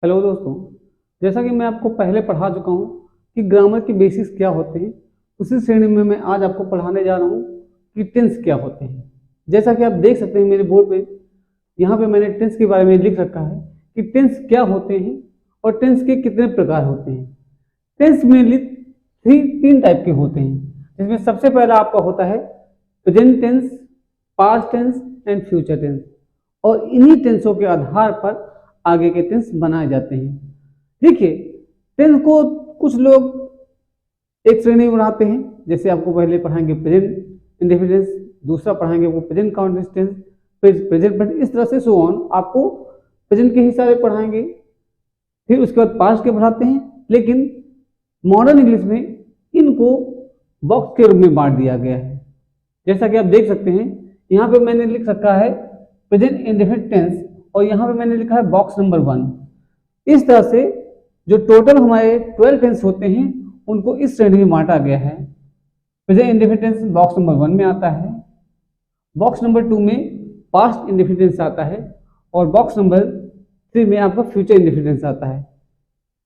Hello दोस्तों। जैसा कि मैं आपको पहले पढ़ा चुका हूँ कि ग्रामर के बेसिक्स क्या होते हैं, उसी श्रेणी में मैं आज आपको पढ़ाने जा रहा हूँ कि टेंस क्या होते हैं। जैसा कि आप देख सकते हैं मेरे बोर्ड पे, यहाँ पे मैंने टेंस के बारे में लिख रखा है कि टेंस क्या होते हैं और टेंस के कितने प्रकार होते हैं। टेंस मेनली तीन टाइप के होते हैं, जिसमें सबसे पहला आपका होता है present tense, past tense and future tense, और इन्हीं टेंसों के आधार पर आगे के टेंस बनाए जाते हैं। देखिए, टेंस को कुछ लोग एक श्रेणी में बनाते हैं, जैसे आपको पहले पढ़ाएंगे प्रेजेंट इंडेफिनिट टेंस, दूसरा पढ़ाएंगे वो प्रेजेंट कंटीन्यूअस टेंस, फिर प्रेजेंट परफेक्ट, इस तरह से सो ऑन आपको प्रेजेंट के हिसाब से पढ़ाएंगे। फिर उसके बाद पास्ट के पढ़ाते हैं, लेकिन मॉडर्न इंग्लिश में इनको बॉक्स के रूप में बांट दिया गया है। जैसा कि आप देख सकते हैं, यहाँ पे मैंने लिख रखा है प्रेजेंट इंडेफिनिट टेंस और यहाँ पे मैंने लिखा है बॉक्स नंबर 1। इस तरह से जो टोटल हमारे 12 टेंस होते हैं उनको इस श्रेणी में बांटा गया है। Present indefinite tense box number 1 में आता है, बॉक्स नंबर 2 में पास्ट इंडेफिनिट टेंस आता है और बॉक्स नंबर 3 में आपका फ्यूचर इंडेफिनिट टेंस आता है,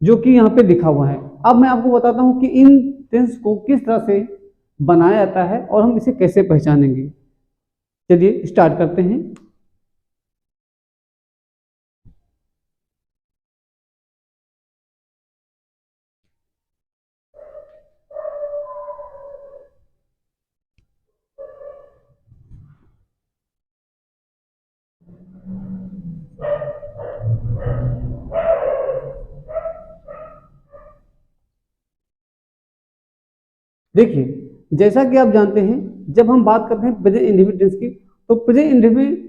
जो कि यहाँ पे लिखा हुआ है। अब मैं आपको बताता हूँ कि इन टेंस को किस तरह से बनाया जाता है और हम इसे कैसे पहचानेंगे। चलिए स्टार्ट करते हैं। देखिए, जैसा कि आप जानते हैं, जब हम बात करते हैं प्रेजेंट इंडेफिनिट टेंस की, तो प्रेजेंट इंडेफिनिट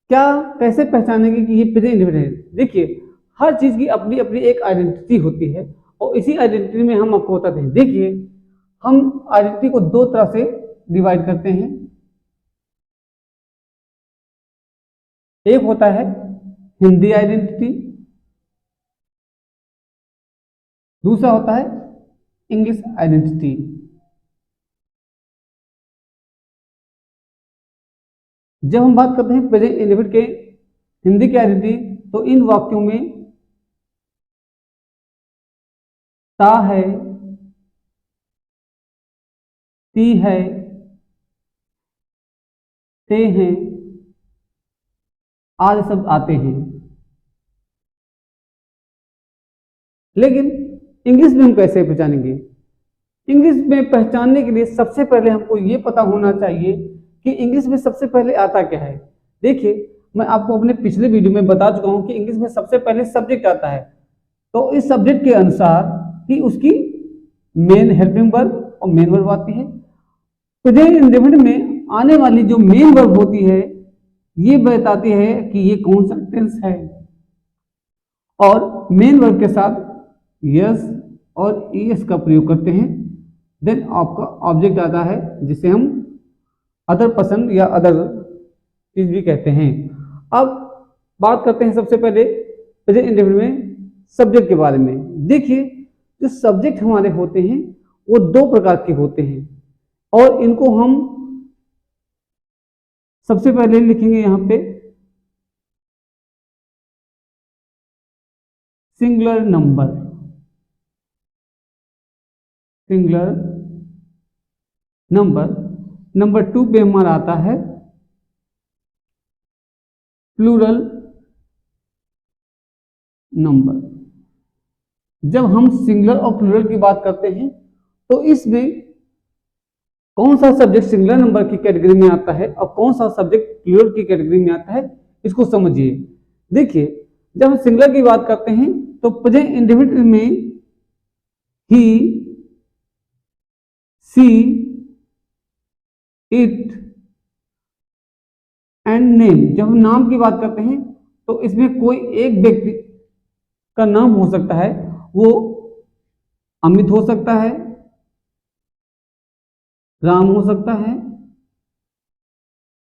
क्या कैसे पहचानेंगे कि ये प्रेजेंट इंडेफिनिट है। देखिए, हर चीज की अपनी अपनी एक आइडेंटिटी होती है और इसी आइडेंटिटी में हम आपको बताते हैं। देखिए, हम आइडेंटिटी को दो तरह से डिवाइड करते हैं। एक होता है हिंदी आइडेंटिटी, दूसरा होता है इंग्लिश आइडेंटिटी। जब हम बात करते हैं प्रेजेंट इंडेफिनिट के हिंदी की आइडेंटिटी, तो इन वाक्यों में ता है, ती है, ते हैं, आदि शब्द आते हैं। लेकिन इंग्लिश में हम कैसे पहचानेंगे? इंग्लिश में पहचानने के लिए सबसे पहले हमको ये पता होना चाहिए कि इंग्लिश में सबसे पहले आता क्या है। देखिए, मैं आपको अपने पिछले वीडियो में बता चुका हूं कि इंग्लिश में सबसे पहले सब्जेक्ट आता है। तो इस सब्जेक्ट के अनुसार ही उसकी मेन हेल्पिंग वर्ब और मेन वर्ब आती है। प्रेजेंट इंडेफिनिट में आने वाली जो मेन वर्ब होती है, ये बताती है कि ये कौन सा टेंस है, और मेन वर्ब के साथ यस और ईएस का प्रयोग करते हैं। देन आपका ऑब्जेक्ट आता है, जिसे हम अदर पर्सन या अदर चीज भी कहते हैं। अब बात करते हैं सबसे पहले प्रेजेंट इंडेफिनिट में सब्जेक्ट के बारे में। देखिए, जो सब्जेक्ट हमारे होते हैं वो दो प्रकार के होते हैं और इनको हम सबसे पहले लिखेंगे यहां पे सिंगुलर नंबर। सिंगुलर नंबर 2 पे हमारा आता है प्लूरल नंबर। जब हम सिंगुलर और प्लूरल की बात करते हैं तो इसमें कौन सा सब्जेक्ट सिंगुलर नंबर की कैटेगरी में आता है और कौन सा सब्जेक्ट प्लूरल की कैटेगरी में आता है, इसको समझिए। देखिए, जब हम सिंगुलर की बात करते हैं तो प्रेजेंट इंडेफिनिट में ही, सी, इट एंड नेम। जब हम नाम की बात करते हैं तो इसमें कोई एक व्यक्ति का नाम हो सकता है, वो अमित हो सकता है, राम हो सकता है,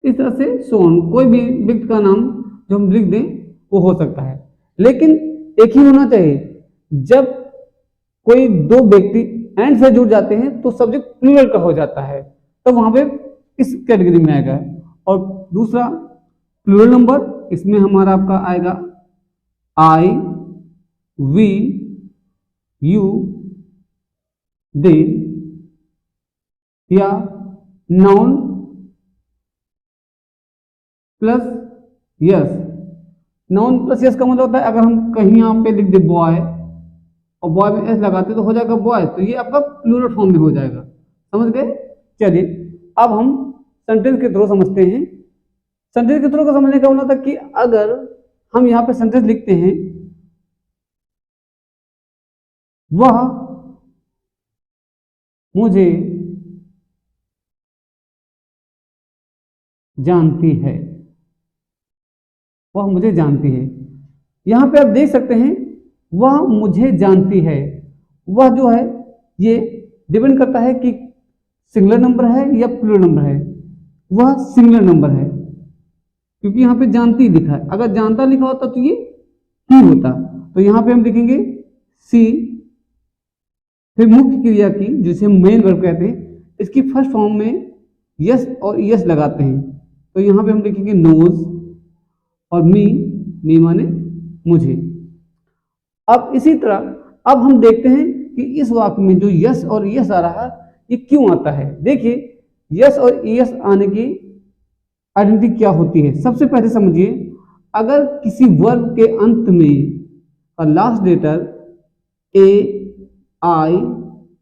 इस तरह से सोन, कोई भी व्यक्ति का नाम जो हम लिख दें वो हो सकता है। लेकिन एक ही होना चाहिए। जब कोई दो व्यक्ति एंड से जुड़ जाते हैं तो सब्जेक्ट प्लूरल का हो जाता है, तो वहां पे इस कैटेगरी में आएगा। और दूसरा प्लूरल नंबर, इसमें हमारा आपका आएगा आई, वी, यू, दे, या noun plus yes. Noun plus yes का मतलब होता है अगर हम कहीं यहाँ पे लिख दे बॉय और बॉय में एस लगाते तो हो जाएगा बॉय, तो ये आपका प्लूरल फॉर्म में हो जाएगा। समझ गए? चलिए अब हम सेंटेंस के थ्रू समझते हैं। सेंटेंस के थ्रू को समझने का मतलब था कि अगर हम यहाँ पे सेंटेंस लिखते हैं, वह मुझे जानती है, वह मुझे जानती है। यहां पे आप देख सकते हैं वह मुझे जानती है, वह जो है ये डिपेंड करता है कि सिंगुलर नंबर है या प्लूरल नंबर है। वह सिंगुलर नंबर है क्योंकि यहाँ पे जानती लिखा है। अगर जानता लिखा होता तो ये ही होता। तो यहाँ पे हम लिखेंगे सी, फिर मुख्य क्रिया की जिसे मेन वर्ब कहते हैं, इसकी फर्स्ट फॉर्म में यस और यस लगाते हैं। तो यहाँ पे हम लिखेंगे नोज और मी माने मुझे। अब इसी तरह अब हम देखते हैं कि इस वाक्य में जो यस और यस आ रहा है ये क्यों आता है। देखिए यस और यस आने की आइडेंटिटी क्या होती है। सबसे पहले समझिए, अगर किसी वर्ब के अंत में last letter A, I,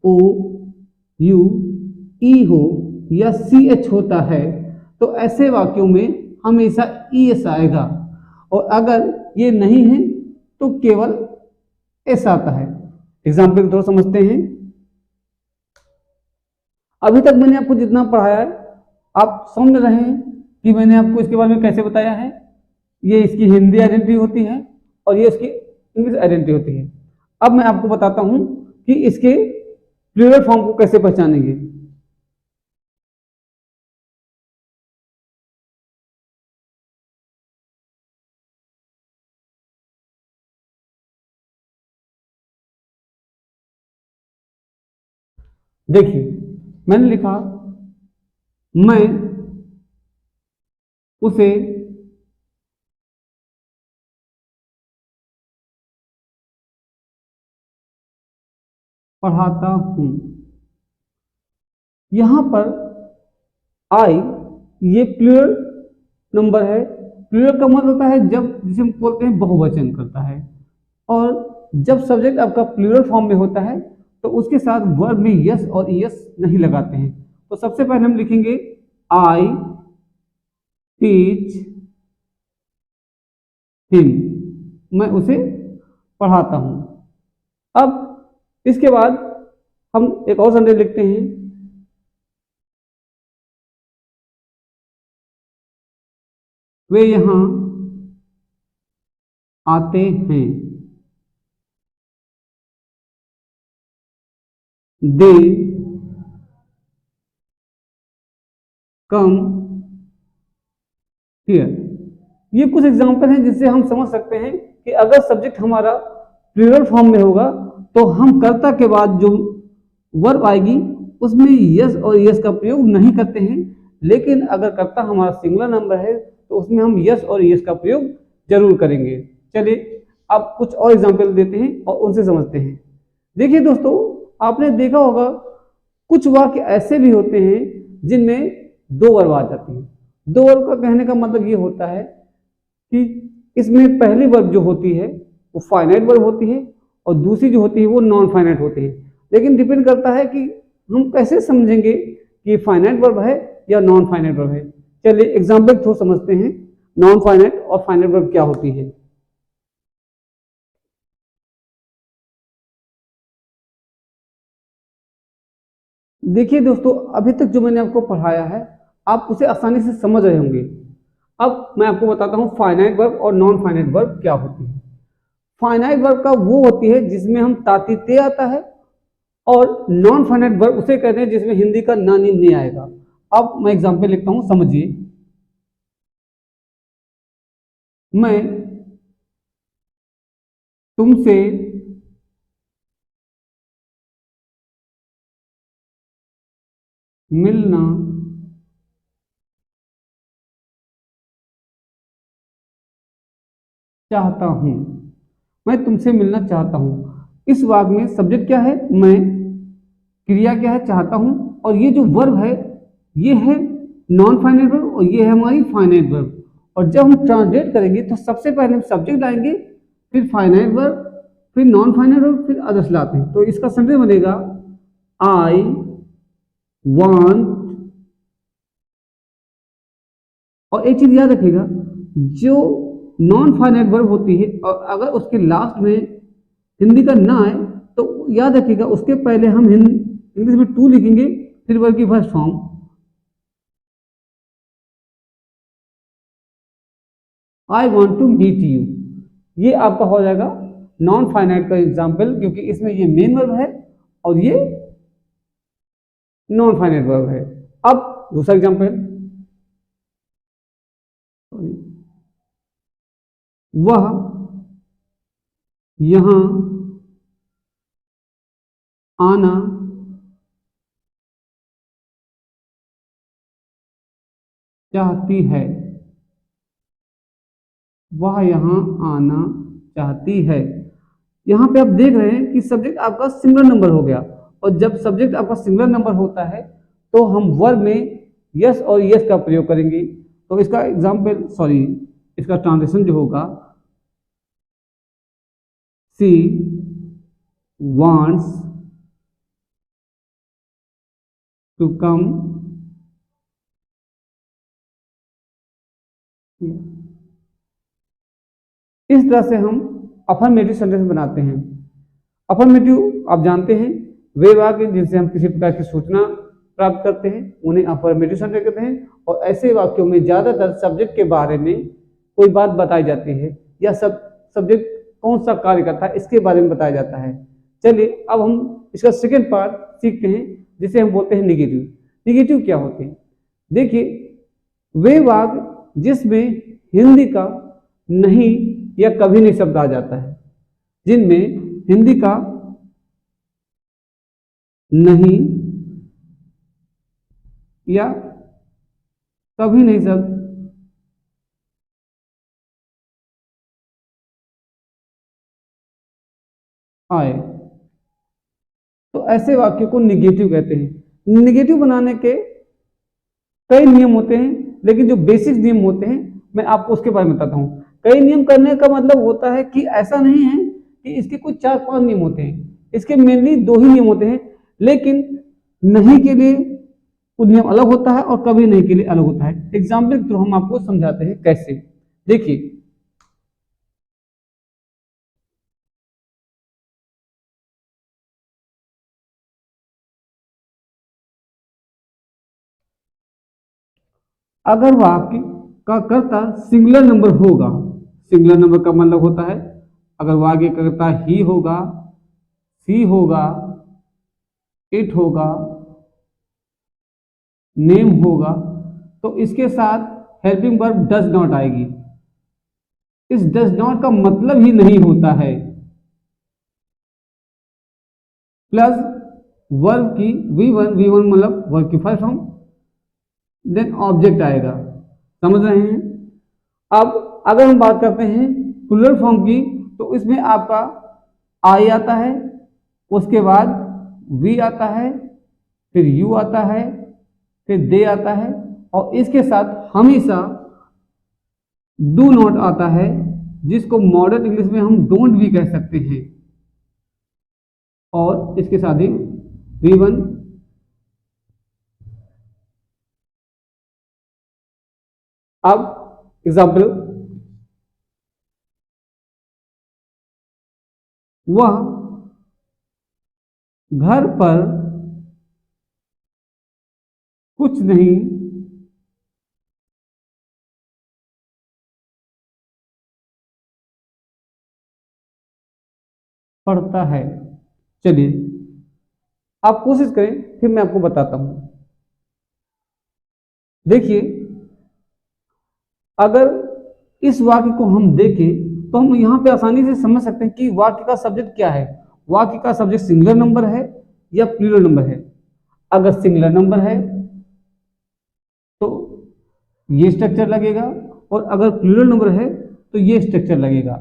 O, U, E हो या सी एच होता है तो ऐसे वाक्यों में हमेशा ई एस आएगा, और अगर ये नहीं है तो केवल एस आता है। एग्जाम्पल थोड़ा समझते हैं। अभी तक मैंने आपको जितना पढ़ाया है आप समझ रहे हैं कि मैंने आपको इसके बारे में कैसे बताया है। ये इसकी हिंदी आइडेंटिटी होती है और ये इसकी इंग्लिश आइडेंटिटी होती है। अब मैं आपको बताता हूं कि इसके प्लूरल फॉर्म को कैसे पहचानेंगे। देखिए मैंने लिखा मैं उसे पढ़ाता हूं। यहां पर आई ये प्लूरल नंबर है। प्लूरल का मतलब होता है जब जिसे हम बोलते हैं बहुवचन करता है, और जब सब्जेक्ट आपका प्लूरल फॉर्म में होता है तो उसके साथ वर्ब में यस और यस नहीं लगाते हैं। तो सबसे पहले हम लिखेंगे आई टीच हिम, मैं उसे पढ़ाता हूं। अब इसके बाद हम एक और सेंटेंस लिखते हैं, वे यहां आते हैं, दे कम हियर। ये कुछ एग्जाम्पल हैं जिससे हम समझ सकते हैं कि अगर सब्जेक्ट हमारा प्लूरल फॉर्म में होगा तो हम कर्ता के बाद जो वर्ब आएगी उसमें यस और यस का प्रयोग नहीं करते हैं, लेकिन अगर कर्ता हमारा सिंगुलर नंबर है तो उसमें हम यस और यस का प्रयोग जरूर करेंगे। चलिए अब कुछ और एग्जाम्पल देते हैं और उनसे समझते हैं। देखिए दोस्तों, आपने देखा होगा कुछ वाक्य ऐसे भी होते हैं जिनमें दो वर्ब आ जाती है। दो वर्ब का कहने का मतलब ये होता है कि इसमें पहली वर्ब जो होती है वो फाइनाइट वर्ब होती है और दूसरी जो होती है वो नॉन फाइनाइट होती है। लेकिन डिपेंड करता है कि हम कैसे समझेंगे कि फाइनाइट वर्ब है या नॉन फाइनाइट वर्ब है। चलिए एग्जाम्पल थ्रू समझते हैं नॉन फाइनाइट और फाइनाइट वर्ब क्या होती है। देखिए दोस्तों, अभी तक जो मैंने आपको पढ़ाया है आप उसे आसानी से समझ रहे होंगे। अब मैं आपको बताता हूं फाइनाइट वर्ब और नॉन फाइनाइट वर्ब क्या होती है। फाइनाइट वर्ब का वो होती है जिसमें हम ताती ते आता है, और नॉन फाइनाइट वर्ब उसे कहते हैं जिसमें हिंदी का नानी नहीं आएगा। अब मैं एग्जांपल लिखता हूं, समझिए। मैं तुमसे मिलना चाहता हूं। मैं तुमसे मिलना चाहता हूँ। इस वाक्य में सब्जेक्ट क्या है, मैं, क्रिया क्या है, चाहता हूँ, और ये जो वर्ब है ये है नॉन फाइनाइट वर्ब और ये है हमारी फाइनाइट वर्ब। और जब हम ट्रांसलेट करेंगे तो सबसे पहले हम सब्जेक्ट लाएंगे, फिर फाइनाइट वर्ब, फिर नॉन फाइनाइट वर्ब, फिर अदर्स लाते हैं। तो इसका सेंटेंस बनेगा आई वांट। और एक चीज याद रखिएगा, जो नॉन फाइनाइट वर्ब होती है और अगर उसके लास्ट में हिंदी का ना आए तो याद रखिएगा उसके पहले हम इंग्लिश में टू लिखेंगे, फिर वर्ब की first form. I want to meet you, ये आपका हो जाएगा नॉन फाइनाइट का एग्जाम्पल, क्योंकि इसमें ये मेन वर्ब है और ये नॉन फाइनाइट वर्ब है। अब दूसरा एग्जाम्पल, वह यहां आना चाहती है। वह यहां आना चाहती है। यहां पे आप देख रहे हैं कि सब्जेक्ट आपका सिंगुलर नंबर हो गया, और जब सब्जेक्ट आपका सिंगुलर नंबर होता है तो हम वर्ब में यस और यस का प्रयोग करेंगे। तो इसका एग्जाम्पल, सॉरी, इसका ट्रांसलेशन जो होगा, सी wants to come here। इस तरह से हम अफर्मेटिव सेंटेंस बनाते हैं। अफर्मेटिव आप जानते हैं वे वाक्य जिनसे हम किसी प्रकार की सूचना प्राप्त करते हैं उन्हें अफर्मेटिव सेंटेंस कहते हैं। और ऐसे वाक्यों में ज्यादातर सब्जेक्ट के बारे में कोई बात बताई जाती है या सब्जेक्ट कौन सा कार्य करता है इसके बारे में बताया जाता है। चलिए अब हम इसका सेकेंड पार्ट सीखते हैं, जिसे हम बोलते हैं निगेटिव। निगेटिव क्या होते हैं? देखिए, वे वाक्य जिसमें हिंदी का नहीं या कभी नहीं शब्द आ जाता है, जिनमें हिंदी का नहीं या कभी नहीं शब्द आए, तो ऐसे वाक्यों को निगेटिव कहते हैं। निगेटिव बनाने के कई नियम होते हैं, लेकिन जो बेसिक नियम होते हैं मैं आपको उसके बारे में बताता हूं। कई नियम करने का मतलब होता है कि ऐसा नहीं है कि इसके कुछ 4-5 नियम होते हैं, इसके मेनली 2 ही नियम होते हैं। लेकिन नहीं के लिए कुछ नियम अलग होता है और कभी नहीं के लिए अलग होता है। एग्जाम्पल के थ्रू हम आपको समझाते हैं कैसे। देखिए, अगर वाक्य का कर्ता सिंगुलर नंबर होगा, सिंगुलर नंबर का मतलब होता है अगर वाक्य का कर्ता ही होगा, सी होगा, इट होगा, नेम होगा, तो इसके साथ हेल्पिंग वर्ब डज नॉट आएगी। इस डज नॉट का मतलब ही नहीं होता है, प्लस वर्ब की V1 मतलब वर्ब की फर्स्ट फॉर्म, देन ऑब्जेक्ट आएगा। समझ रहे हैं? अब अगर हम बात करते हैं प्लूरल फॉर्म की, तो इसमें आपका आई आता है, उसके बाद वी आता है, फिर यू आता है, फिर दे आता है, और इसके साथ हमेशा डू नॉट आता है, जिसको मॉडर्न इंग्लिश में हम डोंट भी कह सकते हैं। और इसके साथ ही V1। अब एग्जाम्पल, वह घर पर कुछ नहीं पढ़ता है। चलिए आप कोशिश करें, फिर मैं आपको बताता हूं। देखिए, अगर इस वाक्य को हम देखें तो हम यहां पे आसानी से समझ सकते हैं कि वाक्य का सब्जेक्ट क्या है। वाक्य का सब्जेक्ट सिंगुलर नंबर है या प्लूरल नंबर है। अगर सिंगुलर नंबर है तो ये स्ट्रक्चर लगेगा, और अगर प्लूरल नंबर है तो ये स्ट्रक्चर लगेगा।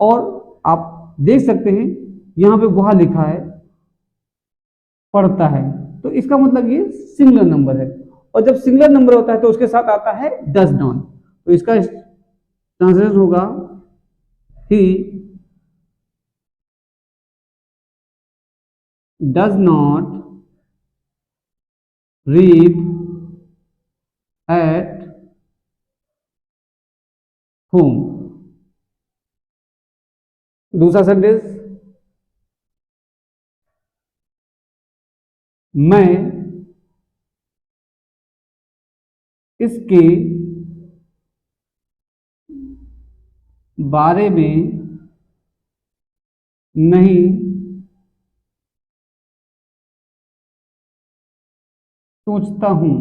और आप देख सकते हैं यहाँ पे वह लिखा है पढ़ता है, तो इसका मतलब ये सिंगुलर नंबर है। और जब सिंगुलर नंबर होता है तो उसके साथ आता है डज नॉट, तो इसका ट्रांसलेशन होगा he does not read at home. दूसरा सेंटेंस, मैं इसके बारे में नहीं सोचता हूं।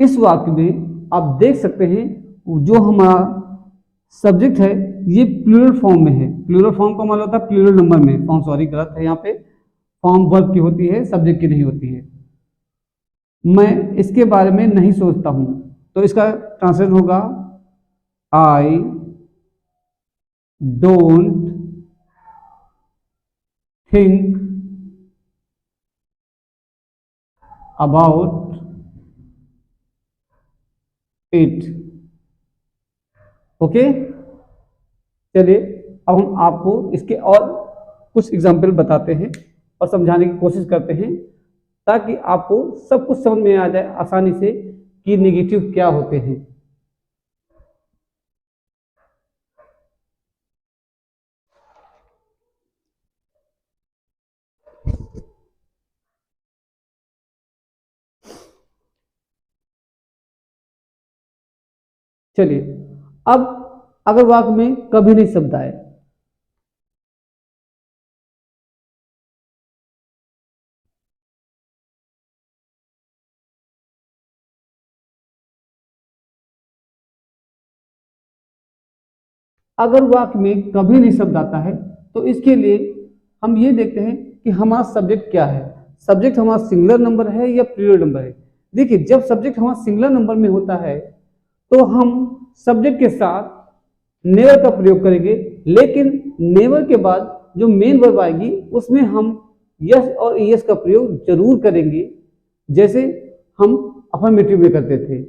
इस वाक्य में आप देख सकते हैं जो हमारा सब्जेक्ट है ये प्लूरल फॉर्म में है। प्लूरल फॉर्म का मतलब होता है प्लूरल नंबर में, फॉर्म सॉरी गलत है, यहाँ पे फॉर्म वर्ब की होती है, सब्जेक्ट की नहीं होती है। मैं इसके बारे में नहीं सोचता हूं, तो इसका ट्रांसलेशन होगा I don't think about it. Okay, चलिए अब हम आपको इसके और कुछ एग्जाम्पल बताते हैं और समझाने की कोशिश करते हैं ताकि आपको सब कुछ समझ में आ जाए आसानी से कि नेगेटिव क्या होते हैं। चलिए, अब अगर वाक्य में कभी नहीं शब्द आए, अगर वाक्य में कभी नहीं शब्द आता है तो इसके लिए हम ये देखते हैं कि हमारा सब्जेक्ट क्या है। सब्जेक्ट हमारा सिंगुलर नंबर है या प्लूरल नंबर है। देखिए, जब सब्जेक्ट हमारा सिंगुलर नंबर में होता है तो हम सब्जेक्ट के साथ नेवर का प्रयोग करेंगे, लेकिन नेवर के बाद जो मेन वर्ब आएगी उसमें हम यस और ईएस का प्रयोग जरूर करेंगे, जैसे हम अफर्मेटिव में करते थे।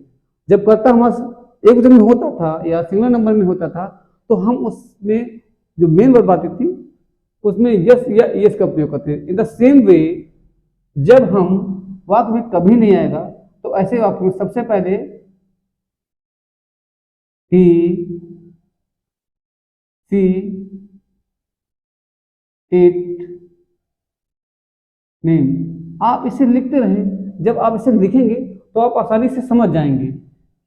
जब कर्ता हमारा एक वचन में होता था या सिंगुलर नंबर में होता था तो हम उसमें जो मेन वर्ब आती थी उसमें यस या ईएस का प्रयोग करते थे। इन द सेम वे जब हम वाक्य में कभी नहीं आएगा तो ऐसे वाक्य में सबसे पहले ही सी इट नेम, आप इसे लिखते रहें। जब आप इसे लिखेंगे तो आप आसानी से समझ जाएंगे।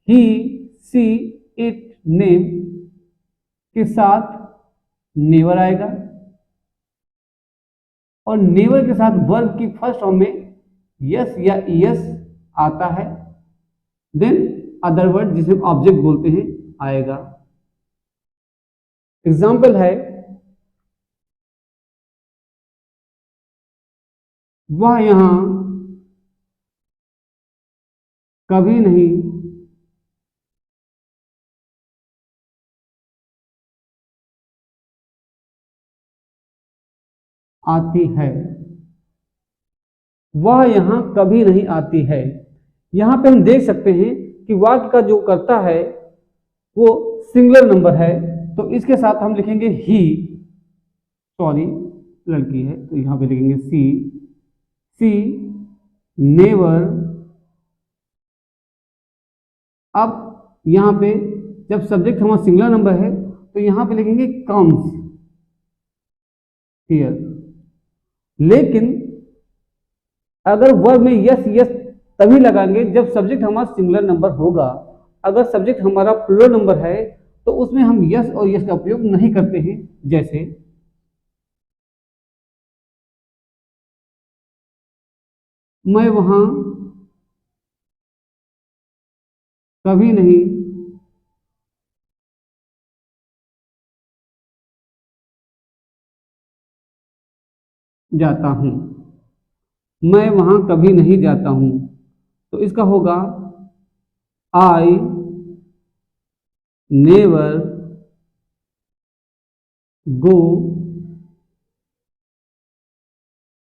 ही सी इट नेम के साथ नेवर आएगा और नेवर के साथ वर्ब की फर्स्ट फॉर्म में यस या ईएस आता है, देन अदर वर्ड जिसे ऑब्जेक्ट बोलते हैं आएगा। एग्जाम्पल है, वह यहां कभी नहीं आती है। वह यहां कभी नहीं आती है। यहां पे हम देख सकते हैं कि वाक्य का जो करता है वो सिंगुलर नंबर है, तो इसके साथ हम लिखेंगे ही, सॉरी लड़की है तो यहां पे लिखेंगे सी नेवर। अब यहां पे जब सब्जेक्ट हमारा सिंगुलर नंबर है तो यहां पे लिखेंगे कम्स हियर। लेकिन अगर वर्ब में यस यस तभी लगाएंगे जब सब्जेक्ट हमारा सिंगुलर नंबर होगा। अगर सब्जेक्ट हमारा प्लूरल नंबर है तो उसमें हम यस और यस का प्रयोग नहीं करते हैं, जैसे मैं वहां कभी नहीं जाता हूं। मैं वहां कभी नहीं जाता हूं, तो इसका होगा I never go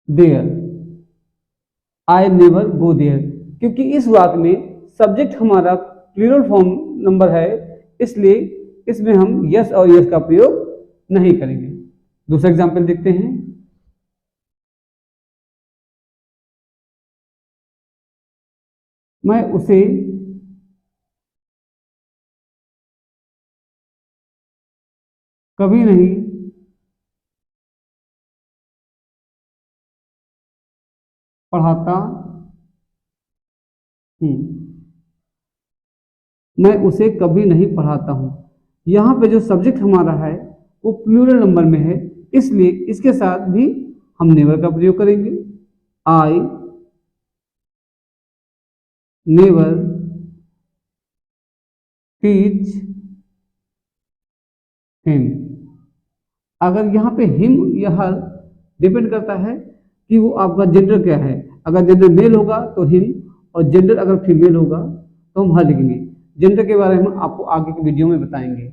there, I never go there, क्योंकि इस वाक्य में सब्जेक्ट हमारा प्लूरल फॉर्म नंबर है, इसलिए इसमें हम यस और यस का प्रयोग नहीं करेंगे। दूसरा एग्जाम्पल देखते हैं। मैं उसे कभी नहीं पढ़ाता हूं, मैं उसे कभी नहीं पढ़ाता हूं। यहां पे जो सब्जेक्ट हमारा है वो प्लूरल नंबर में है, इसलिए इसके साथ भी हम नेवर का प्रयोग करेंगे। I never teach him. अगर यहाँ पे हिम या हर डिपेंड करता है कि वो आपका जेंडर क्या है। अगर जेंडर मेल होगा तो हिम, और जेंडर अगर फीमेल होगा तो हम हर लिखेंगे। जेंडर के बारे में हम आपको आगे की वीडियो में बताएंगे।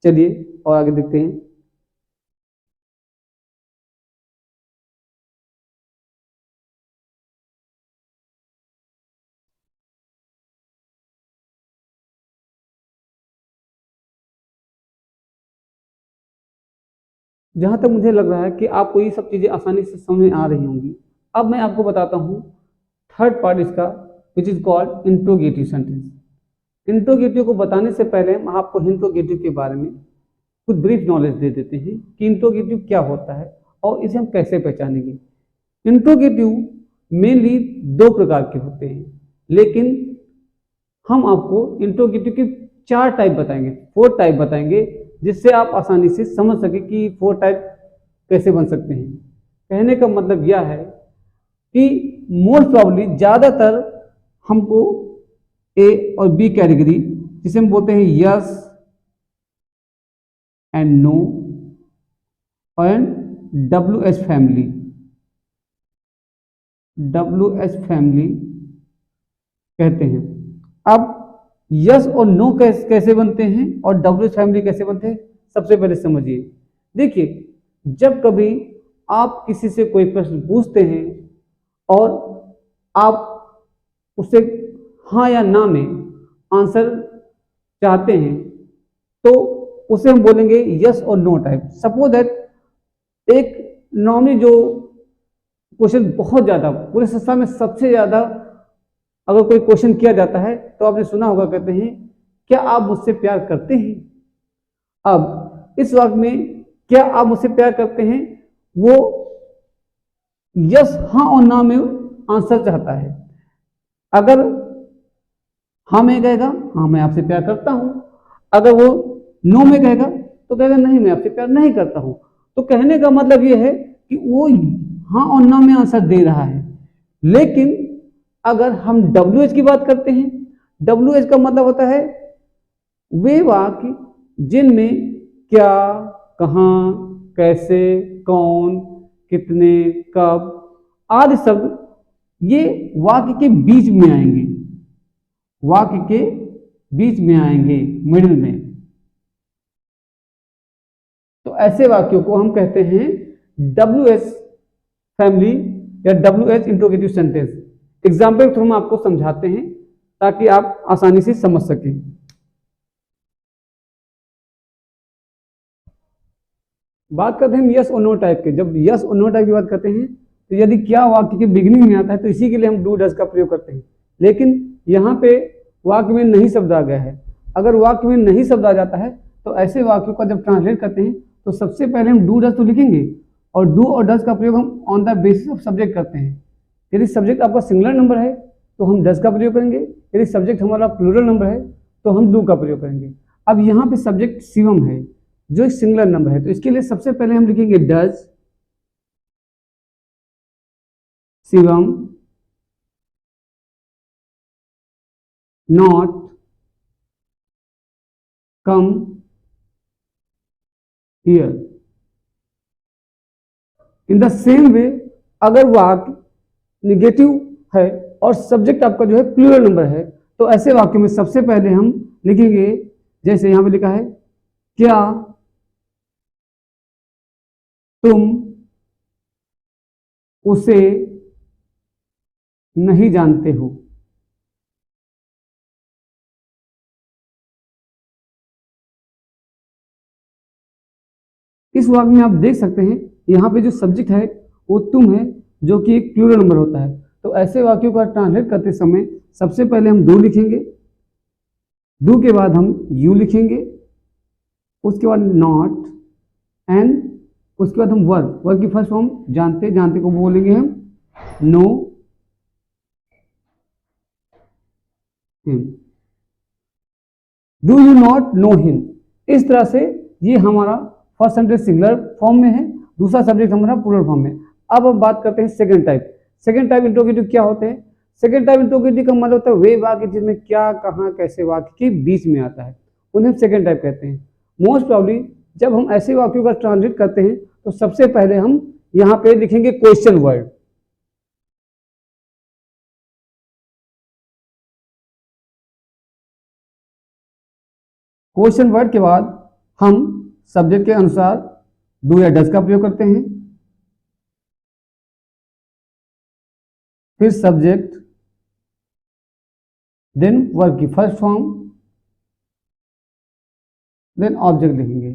चलिए और आगे देखते हैं। जहां तक मुझे लग रहा है कि आपको ये सब चीजें आसानी से समझ में आ रही होंगी, अब मैं आपको बताता हूं थर्ड पार्ट इसका, which is called interrogative sentence. Interrogative को बताने से पहले हम आपको इंट्रोगेटिव के बारे में कुछ ब्रीफ नॉलेज दे देते हैं कि इंट्रोगेटिव क्या होता है और इसे हम कैसे पहचानेंगे। इंट्रोगेटिव मेनली दो प्रकार के होते हैं, लेकिन हम आपको इंट्रोगेटिव के 4 टाइप बताएंगे, 4 टाइप बताएंगे, जिससे आप आसानी से समझ सके कि 4 टाइप कैसे बन सकते हैं। कहने का मतलब यह है कि मोस्ट प्रॉब्ली ज़्यादातर हमको ए और बी कैटेगरी, जिसे हम बोलते हैं yes and no and WH family, WH family कहते हैं। अब यस और नो कैसे बनते हैं और WH फैमिली कैसे बनते हैं, सबसे पहले समझिए। देखिए, जब कभी आप किसी से कोई प्रश्न पूछते हैं और आप उससे हाँ या ना में आंसर चाहते हैं तो उसे हम बोलेंगे यस और नो टाइप। सपोज दैट एक नॉर्मली जो क्वेश्चन बहुत ज़्यादा पूरे संसार में सबसे ज़्यादा अगर कोई क्वेश्चन किया जाता है तो आपने सुना होगा, कहते हैं क्या आप मुझसे प्यार करते हैं। अब इस वाक्य में क्या आप मुझसे प्यार करते हैं, वो यस हाँ और ना में आंसर चाहता है। अगर हाँ में कहेगा हाँ मैं आपसे प्यार करता हूं, अगर वो नो में कहेगा तो कहेगा नहीं मैं आपसे प्यार नहीं करता हूं। तो कहने का मतलब ये है कि वो हाँ और ना में आंसर दे रहा है। लेकिन अगर हम WH की बात करते हैं, WH का मतलब होता है वे वाक्य जिनमें क्या, कहाँ, कैसे, कौन, कितने, कब आदि शब्द ये वाक्य के बीच में आएंगे, वाक्य के बीच में आएंगे, मिडिल में। तो ऐसे वाक्यों को हम कहते हैं WH फैमिली या WH interrogative sentence. Example through हम आपको समझाते हैं ताकि आप आसानी से समझ सकें। बात करते हैं यस और नो टाइप के। जब यस और नो टाइप की बात करते हैं तो यदि क्या वाक्य के बिगिनिंग में आता है तो इसी के लिए हम डू डज का प्रयोग करते हैं। लेकिन यहाँ पे वाक्य में नहीं शब्द आ गया है। अगर वाक्य में नहीं शब्द आ जाता है तो ऐसे वाक्यों का जब ट्रांसलेट करते हैं तो सबसे पहले हम डू डज तो लिखेंगे, और डू और डज का प्रयोग हम on the basis of subject करते हैं। यदि सब्जेक्ट आपका सिंगुलर नंबर है तो हम डज का प्रयोग करेंगे, यदि सब्जेक्ट हमारा प्लूरल नंबर है तो हम डू का प्रयोग करेंगे। अब यहाँ पे सब्जेक्ट शिवम है जो एक सिंगुलर नंबर है, तो इसके लिए सबसे पहले हम लिखेंगे does Shivam not come here. In the same वे अगर वाक्य निगेटिव है और सब्जेक्ट आपका जो है प्लूरल नंबर है तो ऐसे वाक्यों में सबसे पहले हम लिखेंगे, जैसे यहां पे लिखा है क्या तुम उसे नहीं जानते हो। इस वाक्य में आप देख सकते हैं यहाँ पे जो सब्जेक्ट है वो तुम है, जो कि एक प्लूरल नंबर होता है। तो ऐसे वाक्यों का ट्रांसलेट करते समय सबसे पहले हम डू लिखेंगे, डू के बाद हम यू लिखेंगे, उसके बाद नॉट, एंड उसके बाद हम वर्ब, वर्ब की फर्स्ट फॉर्म जानते, जानते को बोलेंगे हम know him. Do you not know him. इस तरह से ये हमारा फर्स्ट सेंटेंस सिंगुलर फॉर्म में है, दूसरा सब्जेक्ट हमारा प्लूरल फॉर्म में। अब हम बात करते हैं second type. Second type interrogative क्या होते हैं? सेकंड टाइप इंट्रोगेटिव का मतलब होता है वे वाक्य जिसमें क्या, कहां, कैसे वाक्य के बीच में आता है, उन्हें सेकंड टाइप कहते हैं। मोस्ट प्रॉब्ली जब हम ऐसे वाक्यों का ट्रांसलेट करते हैं तो सबसे पहले हम यहाँ पे लिखेंगे क्वेश्चन वर्ड। क्वेश्चन वर्ड के बाद हम सब्जेक्ट के अनुसार डू या डज का प्रयोग करते हैं, फिर सब्जेक्ट, देन वर्ब की फर्स्ट फॉर्म, देन ऑब्जेक्ट लिखेंगे।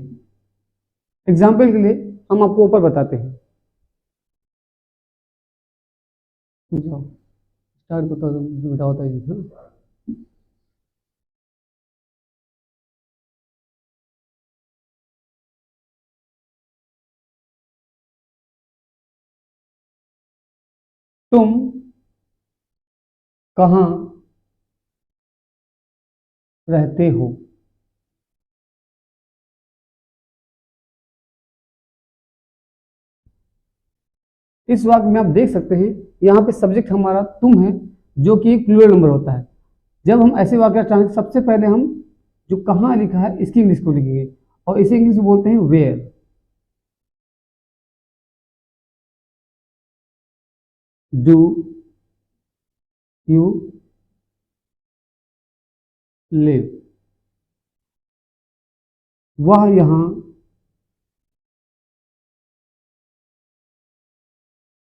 एग्जाम्पल के लिए हम आपको ऊपर बताते हैं। स्टार्ट बेटा होता है। तुम कहाँ रहते हो? इस वाक्य में आप देख सकते हैं यहाँ पे सब्जेक्ट हमारा तुम है, जो कि एक प्लूरल नंबर होता है। जब हम ऐसे वाक्य चाहें सबसे पहले हम जो कहाँ लिखा है इसकी इंग्लिश को लिखेंगे, और इसे इंग्लिश में बोलते हैं वेयर। Do you live? वह यहाँ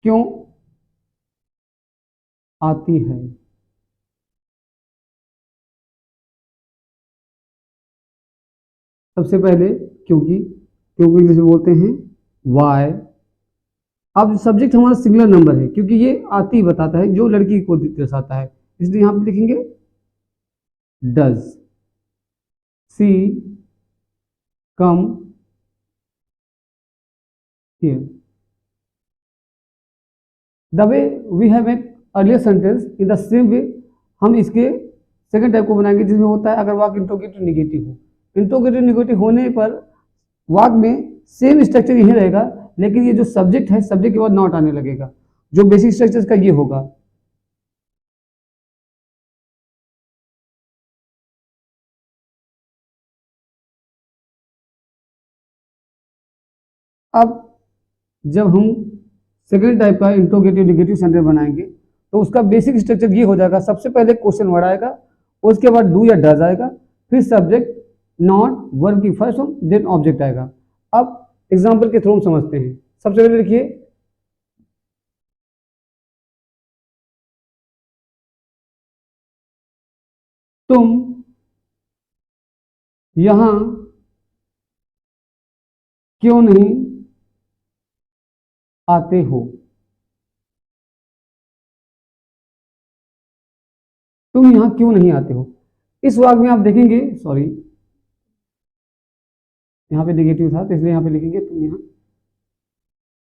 क्यों आती है? सबसे पहले क्योंकि, क्योंकि इंग्लिश में बोलते हैं वाई। अब सब्जेक्ट हमारा सिंगुलर नंबर है क्योंकि ये आती बताता है, जो लड़की को दर्शाता है, इसलिए यहां पे लिखेंगे does she come here. The way we have make earlier sentence in the same way हम इसके सेकंड टाइप को बनाएंगे, जिसमें होता है अगर वाक्य इंट्रोगेटिव निगेटिव हो। इंट्रोगेटिव निगेटिव होने पर वाक्य में सेम स्ट्रक्चर यही रहेगा, लेकिन ये जो सब्जेक्ट है सब्जेक्ट के बाद नॉट आने लगेगा, जो बेसिक स्ट्रक्चर का ये होगा। अब जब हम सेकेंड टाइप का इंट्रोगेटिव निगेटिव सेंटेंस बनाएंगे तो उसका बेसिक स्ट्रक्चर ये हो जाएगा, सबसे पहले क्वेश्चन वर्ड आएगा, उसके बाद डू या डज आएगा, फिर सब्जेक्ट, नॉट, वर्ब की फर्स्ट फॉर्म, देन ऑब्जेक्ट आएगा। अब एग्जांपल के थ्रू हम समझते हैं। सबसे पहले लिखिए तुम यहां क्यों नहीं आते हो? तुम यहां क्यों नहीं आते हो? इस वाक्य में आप देखेंगे, सॉरी यहां पे नेगेटिव था तो इसलिए यहां पे लिखेंगे तुम यहां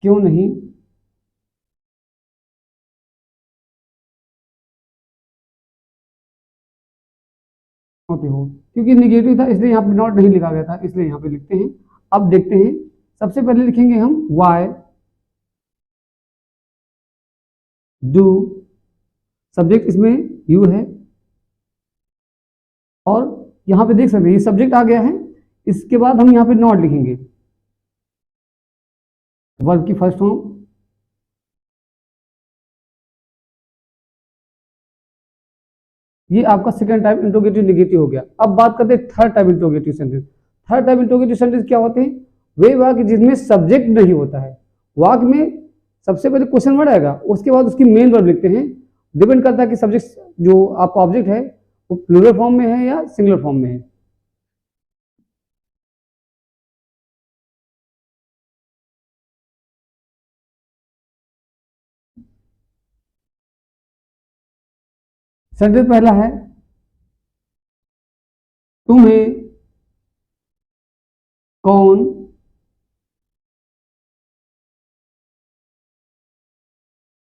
क्यों नहीं आते हो, क्योंकि नेगेटिव था इसलिए यहां पे नॉट नहीं लिखा गया था, इसलिए यहां पे लिखते हैं। अब देखते हैं, सबसे पहले लिखेंगे हम वाई डू, सब्जेक्ट इसमें यू है, और यहां पे देख सकते हैं ये सब्जेक्ट आ गया है। इसके बाद हम यहां पे नॉट लिखेंगे, वर्ब की फर्स्ट फॉर्म, ये आपका सेकंड टाइप इंट्रोगेटिव निगेटिव हो गया। अब बात करते हैं third type interrogative sentence. Third type interrogative sentence क्या होते हैं? वे वाक्य जिसमें सब्जेक्ट नहीं होता है। वाक्य में सबसे पहले क्वेश्चन वर्ड आएगा, उसके बाद उसकी मेन वर्ब लिखते हैं। डिपेंड करता है कि सब्जेक्ट जो आपका ऑब्जेक्ट है वो प्लूरल फॉर्म में है या सिंगुलर फॉर्म में है। सेंटेंस पहला है, तुम्हें कौन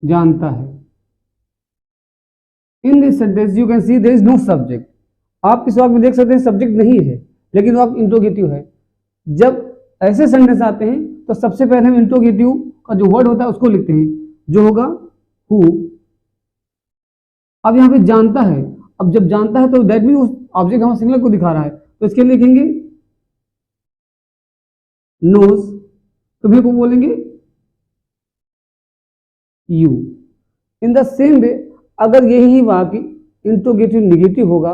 जानता है। In this sentence you can see there is no subject. आप इस वाक्य में देख सकते हैं सब्जेक्ट नहीं है, लेकिन वाक्य इंट्रोगेटिव है। जब ऐसे सेंटेंस आते हैं तो सबसे पहले हम इंट्रोगेटिव का जो वर्ड होता है उसको लिखते हैं, जो होगा हु। अब यहाँ पे जानता है, अब जब जानता है तो दैट मीन उस ऑब्जेक्ट हमें सिंगुलर को दिखा रहा है, तो इसके लिए लिखेंगे नोज, तुम्हें को बोलेंगे यू। इन द सेम वे अगर यही वाक्य इंट्रोगेटिव निगेटिव होगा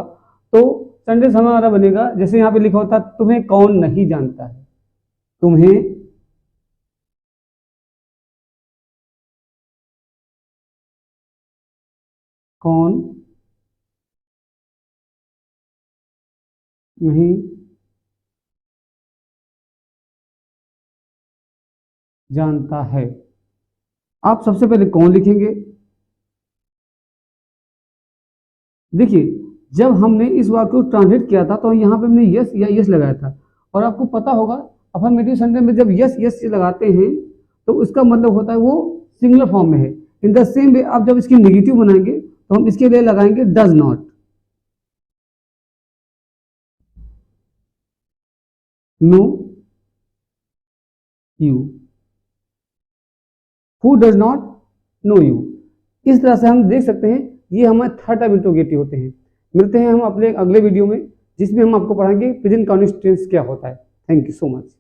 तो सेंटेंस हमारा बनेगा जैसे यहाँ पे लिखा होता तुम्हें कौन नहीं जानता है। तुम्हें कौन नहीं जानता है। आप सबसे पहले कौन लिखेंगे। देखिए जब हमने इस वाक्य को ट्रांसलेट किया था तो यहाँ पे हमने यस या यस लगाया था, और आपको पता होगा अफर्मेटिव सेंटेंस में जब यस यस लगाते हैं तो उसका मतलब होता है वो सिंगुलर फॉर्म में है। इन द सेम वे आप जब इसकी नेगेटिव बनाएंगे तो हम इसके लिए लगाएंगे does not. Know you, who does not know you. इस तरह से हम देख सकते हैं ये हमारे थर्ड टाइप इंट्रोगेटिव होते हैं। मिलते हैं हम अपने अगले वीडियो में जिसमें हम आपको पढ़ाएंगे प्रेजेंट कंटीन्यूअस टेंस क्या होता है। Thank you so much.